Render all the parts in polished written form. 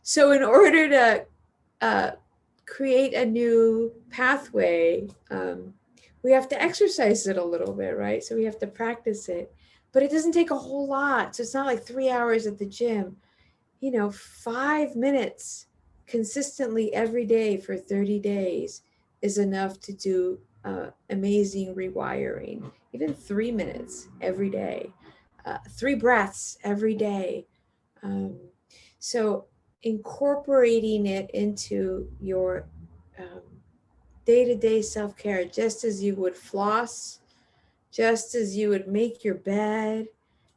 So in order to create a new pathway, we have to exercise it a little bit, right? So we have to practice it, but it doesn't take a whole lot. So it's not like 3 hours at the gym. 5 minutes consistently every day for 30 days is enough to do amazing rewiring. Even 3 minutes every day, 3 breaths every day. Um, so incorporating it into your um, day-to-day self-care, just as you would floss, just as you would make your bed,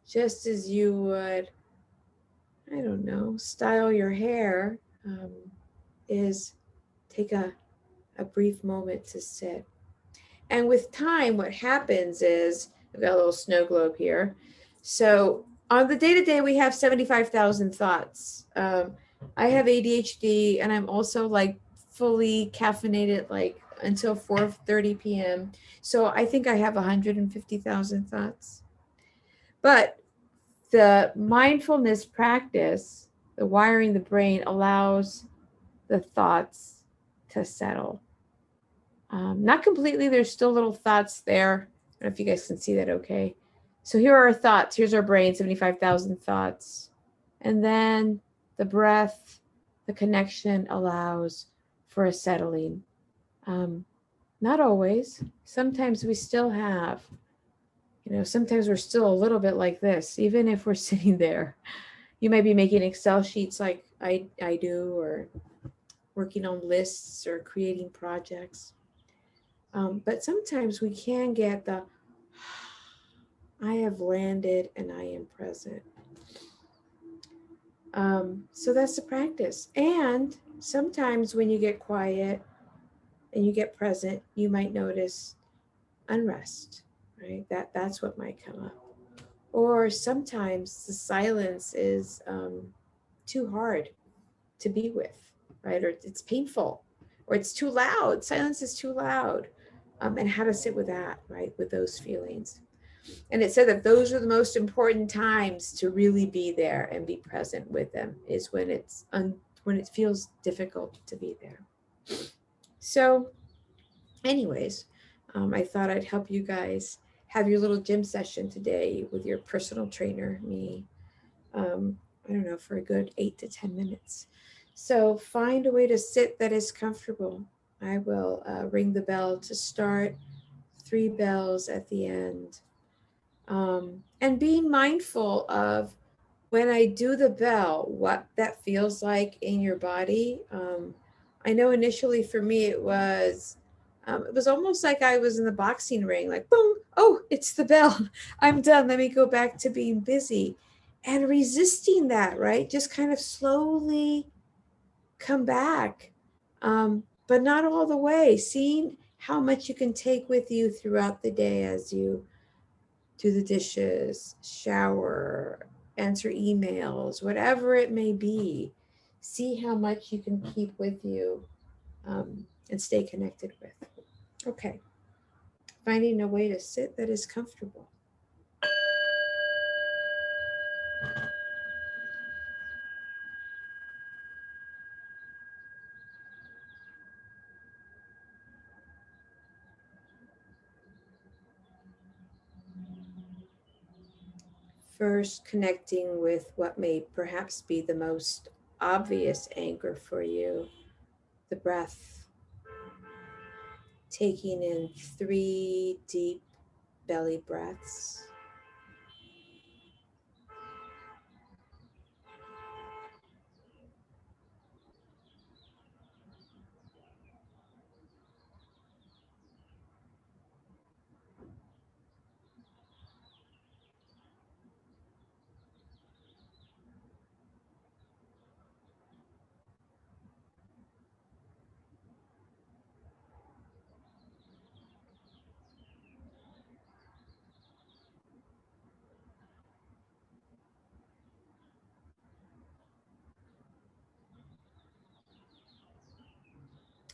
just as you would, I don't know, style your hair, um, is take a brief moment to sit. And with time, what happens is, I've got a little snow globe here. So on the day to day, we have 75,000 thoughts. I have ADHD, and I'm also like fully caffeinated, like until 4:30 p.m. So I think I have 150,000 thoughts. But the mindfulness practice, the wiring the brain, allows the thoughts to settle. Not completely, there's still little thoughts there. I don't know if you guys can see that okay. So here are our thoughts. Here's our brain, 75,000 thoughts. And then the breath, the connection allows for a settling. Um, Not always. Sometimes we still have, sometimes we're still a little bit like this, even if we're sitting there. You might be making Excel sheets like I do, or working on lists or creating projects. But sometimes we can get the I have landed and I am present. So that's the practice. And sometimes when you get quiet and you get present, you might notice unrest, right? That's what might come up. Or sometimes the silence is too hard to be with, right? Or it's painful, or it's too loud. Silence is too loud. And how to sit with that, right? With those feelings. And it said that those are the most important times to really be there and be present with them, is when when it feels difficult to be there. So, anyways, I thought I'd help you guys have your little gym session today with your personal trainer, me. I don't know, for a good 8 to 10 minutes. So find a way to sit that is comfortable. I will ring the bell to start, 3 bells at the end. And being mindful of when I do the bell, what that feels like in your body. I know initially for me it was almost like I was in the boxing ring, like boom, oh, it's the bell. I'm done. Let me go back to being busy. And resisting that, right? Just kind of slowly come back, but not all the way. Seeing how much you can take with you throughout the day as you do the dishes, shower, answer emails, whatever it may be. See how much you can keep with you, and stay connected with. Okay, finding a way to sit that is comfortable. First, connecting with what may perhaps be the most obvious anchor for you, the breath. Taking in 3 deep belly breaths.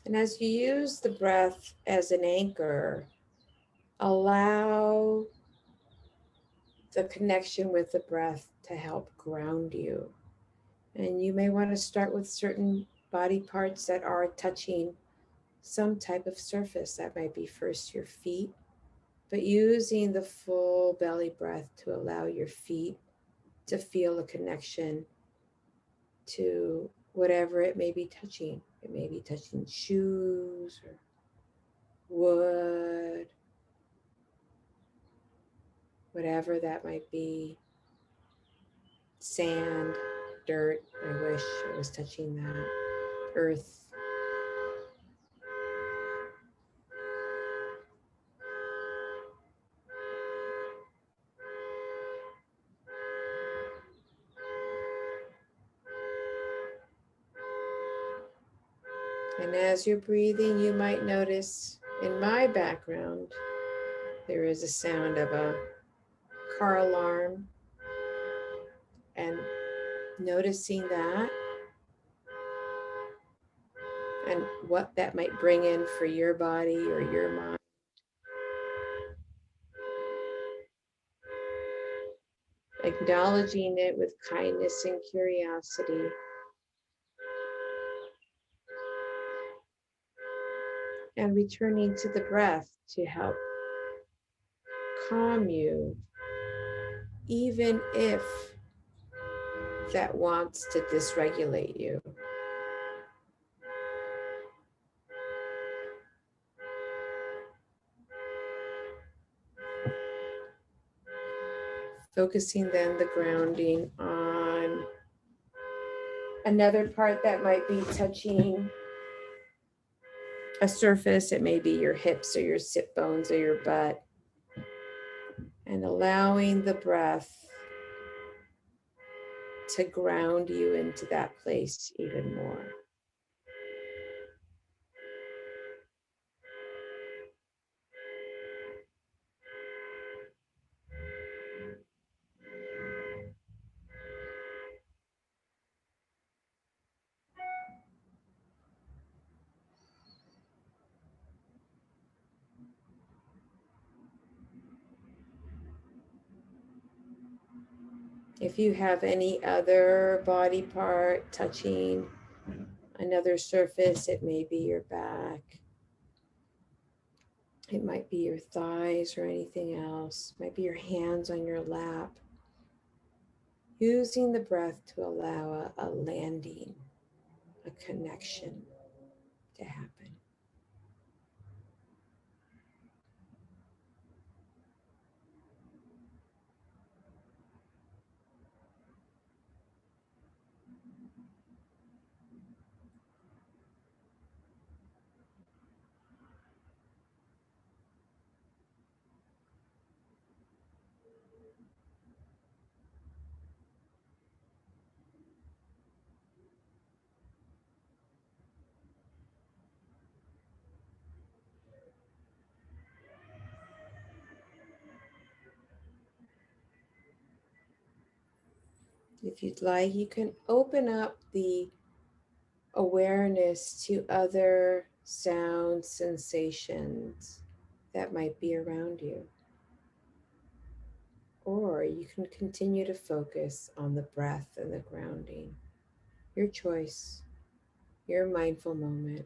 And as you use the breath as an anchor, allow the connection with the breath to help ground you. And you may want to start with certain body parts that are touching some type of surface. That might be first your feet, but using the full belly breath to allow your feet to feel a connection to whatever it may be touching. It may be touching shoes or wood, whatever that might be. Sand, dirt. I wish I was touching that. Earth. And as you're breathing, you might notice in my background, there is a sound of a car alarm, and noticing that and what that might bring in for your body or your mind. Acknowledging it with kindness and curiosity. And returning to the breath to help calm you, even if that wants to dysregulate you. Focusing then the grounding on another part that might be touching a surface. It may be your hips or your sit bones or your butt. And allowing the breath to ground you into that place even more. If you have any other body part touching another surface, it may be your back, it might be your thighs or anything else, it might be your hands on your lap. Using the breath to allow a landing, a connection to happen. If you'd like, you can open up the awareness to other sound sensations that might be around you. Or you can continue to focus on the breath and the grounding. Your choice, your mindful moment.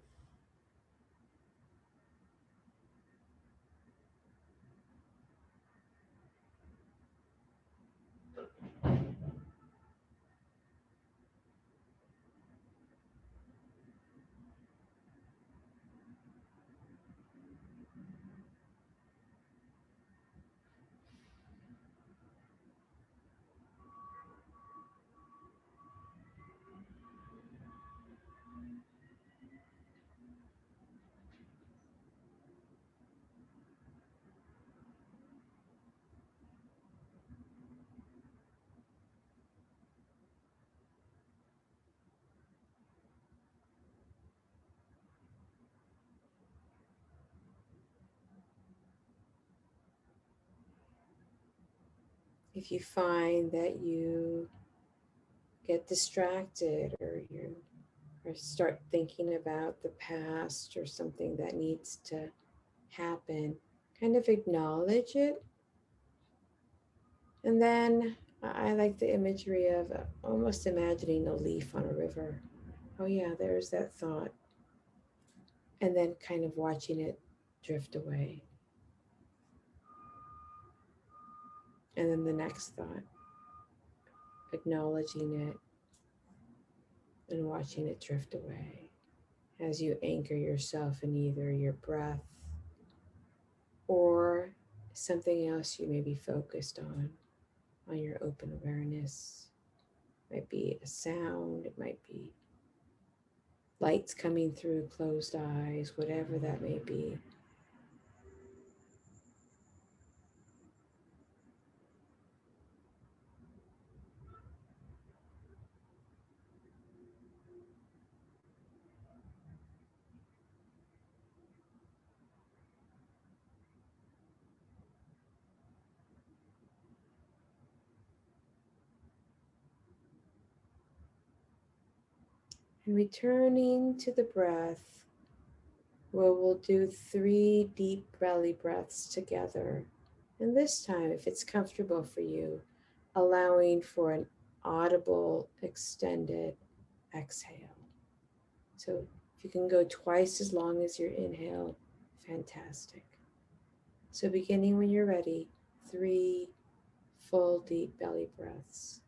If you find that you get distracted or start thinking about the past or something that needs to happen, kind of acknowledge it and then I like the imagery of almost imagining a leaf on a river. Oh, yeah, there's that thought. And then kind of watching it drift away. And then the next thought, acknowledging it and watching it drift away as you anchor yourself in either your breath or something else you may be focused on your open awareness. It might be a sound, it might be lights coming through closed eyes, whatever that may be. And returning to the breath, where we'll do 3 deep belly breaths together. And this time, if it's comfortable for you, allowing for an audible, extended exhale. So if you can go twice as long as your inhale, fantastic. So beginning when you're ready, 3 full deep belly breaths.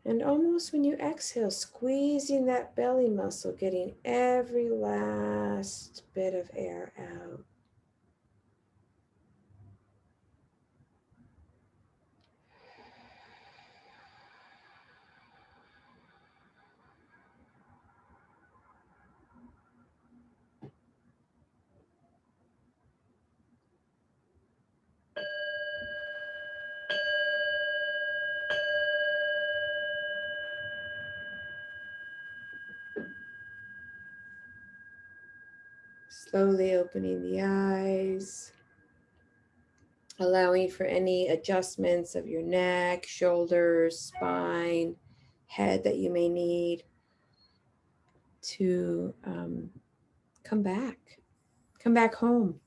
And almost when you exhale, squeezing that belly muscle, getting every last bit of air out. Slowly opening the eyes, allowing for any adjustments of your neck, shoulders, spine, head that you may need to come back home.